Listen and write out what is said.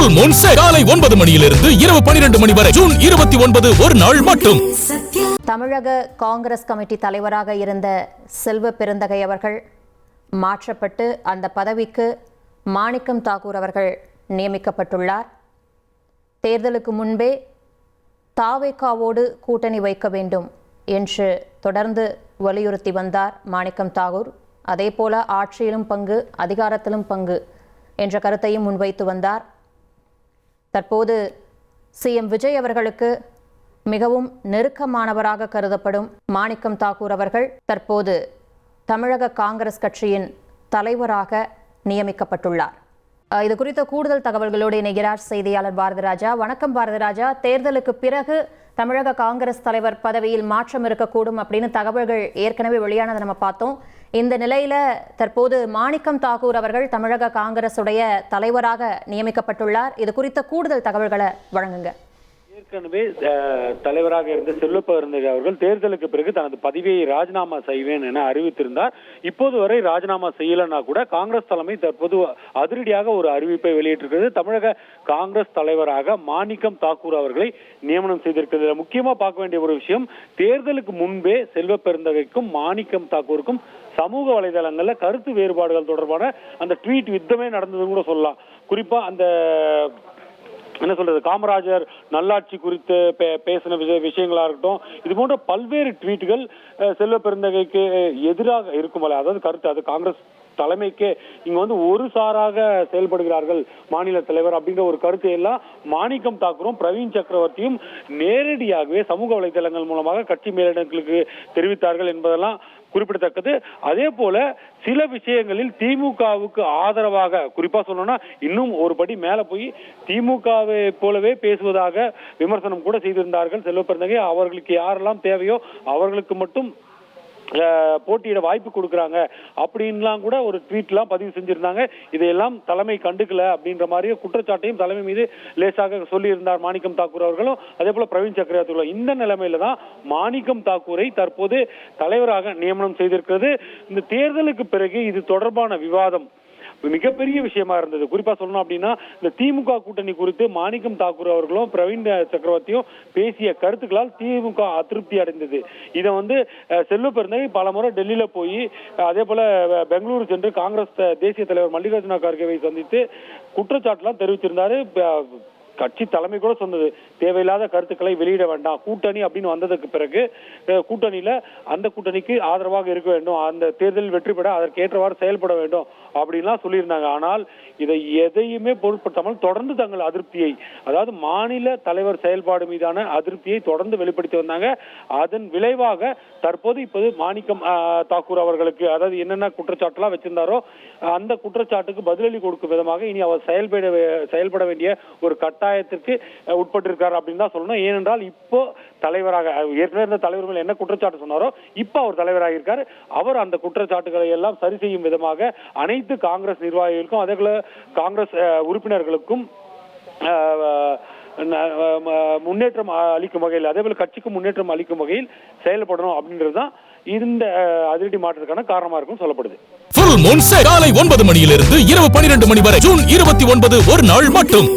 Full Moon Sale காலை 9 மணியிலிருந்து இரவு 12 மணி வரை ஜூன் 29 ஒரு நாள் மட்டும். தமிழக காங்கிரஸ் கமிட்டி தலைவராக இருந்த செல்வ பெருந்தகை அவர்கள் மாற்றப்பட்டு அந்த பதவிக்கு மாணிக்கம் தாக்கூர் அவர்கள் நியமிக்கப்பட்டுள்ளார். தேர்தலுக்கு முன்பே தாவேகாவோடு கூட்டணி வைக்க வேண்டும் என்று தொடர்ந்து வலியுறுத்தி வந்தார் மாணிக்கம் தாக்கூர். அதேபோல ஆட்சியிலும் பங்கு, அதிகாரத்திலும் பங்கு என்ற கருத்தையும் முன்வைத்து வந்தார். தற்போது சிஎம் விஜய் அவர்களுக்கு மிகவும் நெருக்கமானவராக கருதப்படும் மாணிக்கம் தாக்கூர் அவர்கள் தற்போது தமிழக காங்கிரஸ் கட்சியின் தலைவராக நியமிக்கப்பட்டுள்ளார். இது குறித்த கூடுதல் தகவல்களோடு இணைகிறார் செய்தியாளர் பாரதிராஜா. வணக்கம் பாரதிராஜா. தேர்தலுக்கு பிறகு தமிழக காங்கிரஸ் தலைவர் பதவியில் மாற்றம் இருக்கக்கூடும் அப்படின்னு தகவல்கள் ஏற்கனவே வெளியானதை நம்ம பார்த்தோம். இந்த நிலையில தற்போது மாணிக்கம் தாக்கூர் அவர்கள் தமிழக காங்கிரசுடைய தலைவராக நியமிக்கப்பட்டுள்ளார். இது குறித்த கூடுதல் தகவல்களை வழங்குங்க. ஏற்கனவே தலைவராக இருந்த செல்வ பெருந்தகை அவர்கள் தேர்தலுக்கு பிறகு தனது பதவியை ராஜினாமா செய்வேன் என அறிவித்திருந்தார். இப்போது வரை ராஜினாமா செய்யலன்னா கூட காங்கிரஸ் தலைமை தற்போது அதிரடியாக ஒரு அறிவிப்பை வெளியிட்டிருக்கிறது. தமிழக காங்கிரஸ் தலைவராக மாணிக்கம் தாக்கூர் அவர்களை நியமனம் செய்திருக்கிறது. முக்கியமா பார்க்க வேண்டிய ஒரு விஷயம், தேர்தலுக்கு முன்பே செல்வ பெருந்தகைக்கும் மாணிக்கம் தாக்கூருக்கும் சமூக வலைதளங்கள்ல கருத்து வேறுபாடுகள் தொடர்பான அந்த ட்வீட் யுத்தமே நடந்ததுன்னு கூட சொல்லலாம். குறிப்பா அந்த என்ன சொல்றது, காமராஜர் நல்லாட்சி குறித்து பேசின விஷயங்களா இருக்கட்டும், இது போன்ற பல்வேறு ட்வீட்டுகள் செல்வ பெருந்தகைக்கு எதிராக இருக்கும். அதாவது கருத்து, அது காங்கிரஸ் தலைமைக்கே இங்க வந்து ஒரு சாராக செயல்படுகிறார்கள் மாநில தலைவர் அப்படிங்கிற ஒரு கருத்தை எல்லாம் மாணிக்கம் தாக்கூரும் பிரவீன் சக்கரவர்த்தியும் நேரடியாகவே சமூக வலைதளங்கள் மூலமாக கட்சி மேலிடங்களுக்கு தெரிவித்தார்கள் என்பதெல்லாம் குறிப்பிடத்தக்கது. அதே போல சில விஷயங்களில் திமுகவுக்கு ஆதரவாக, குறிப்பா சொல்லணும்னா இன்னும் ஒரு படி மேல போய் திமுகவை போலவே பேசுவதாக விமர்சனம் கூட செய்திருந்தார்கள் செல்வ பெருந்தகை. அவர்களுக்கு யாரெல்லாம் தேவையோ அவர்களுக்கு மட்டும் போட்டியிட வாய்ப்பு கொடுக்குறாங்க அப்படின்லாம் கூட ஒரு ட்வீட்லாம் பதிவு செஞ்சிருந்தாங்க. இதையெல்லாம் தலைமை கண்டுக்கல அப்படின்ற மாதிரி குற்றச்சாட்டையும் தலைமை மீது லேசாக சொல்லியிருந்தார் மாணிக்கம் தாக்கூர் அவர்களும், அதே போல பிரவீன் சக்கரவர்த்தி. இந்த நிலைமையில தான் மாணிக்கம் தாக்கூரை தற்போது தலைவராக நியமனம் செய்திருக்கிறது. இந்த தேர்தலுக்கு பிறகு இது தொடர்பான விவாதம் மிகப்பெரிய விஷயமா இருந்தது. குறிப்பா சொல்லணும் அப்படின்னா, இந்த திமுக கூட்டணி குறித்து மாணிக்கம் தாக்கூர் அவர்களும் பிரவீன் சக்கரவர்த்தியும் பேசிய கருத்துக்களால் திமுக அதிருப்தி அடைந்தது. இதை வந்து செல்வ பெருந்தகை பல முறை டெல்லியில போய், அதே போல பெங்களூரு சென்று காங்கிரஸ் தேசிய தலைவர் மல்லிகார்ஜுன கார்கேவை சந்தித்து குற்றச்சாட்டுலாம் தெரிவிச்சிருந்தாரு. கட்சி தலைமை கூட சொன்னது, தேவையில்லாத கருத்துக்களை வெளியிட வேண்டாம், கூட்டணி அப்படின்னு வந்ததுக்கு பிறகு கூட்டணியில அந்த கூட்டணிக்கு ஆதரவாக இருக்க வேண்டும், அந்த தேர்தலில் வெற்றி பெற அதற்கு ஏற்றவாறு செயல்பட வேண்டும் அப்படின்லாம் சொல்லியிருந்தாங்க. ஆனால் இதை எதையுமே பொருட்படுத்தாமல் தொடர்ந்து தங்கள் அதிருப்தியை, அதாவது மாநில தலைவர் செயல்பாடு மீதான அதிருப்தியை தொடர்ந்து வெளிப்படுத்தி வந்தாங்க. அதன் விளைவாக தற்போது இப்போது மாணிக்கம் தாக்கூர் அவர்களுக்கு, அதாவது என்னென்ன குற்றச்சாட்டுலாம் வச்சிருந்தாரோ அந்த குற்றச்சாட்டுக்கு பதிலளி கொடுக்கும் விதமாக இனி அவர் செயல்பட வேண்டிய ஒரு கட்டாயத்திற்கு உட்பட்டிருக்காரு அப்படின்னு தான் சொல்லணும். ஏனென்றால் இப்போ தலைவராக, ஏற்கனவே இருந்த தலைவர்கள் என்ன குற்றச்சாட்டு சொன்னாரோ இப்போ அவர் தலைவராக இருக்காரு. அவர் அந்த குற்றச்சாட்டுகளை எல்லாம் சரி செய்யும் விதமாக அனைத்து காங்கிரஸ் நிர்வாகிகளுக்கும், அதே போல காங்கிரஸ் உறுப்பினர்களுக்கும் முன்னேற்றம் அளிக்கும் வகையில், அதே போல கட்சிக்கு முன்னேற்றம் அளிக்கும் வகையில் செயல்படணும் அப்படின்றதுதான் இந்த அதிரடி மாற்றத்துக்கான காரணமா இருக்கும் சொல்லப்படுது. Full Moon Sale காலை 9 மணியிலிருந்து இரவு 12 மணி வரை ஜூன் 29 ஒரு நாள் மட்டும்.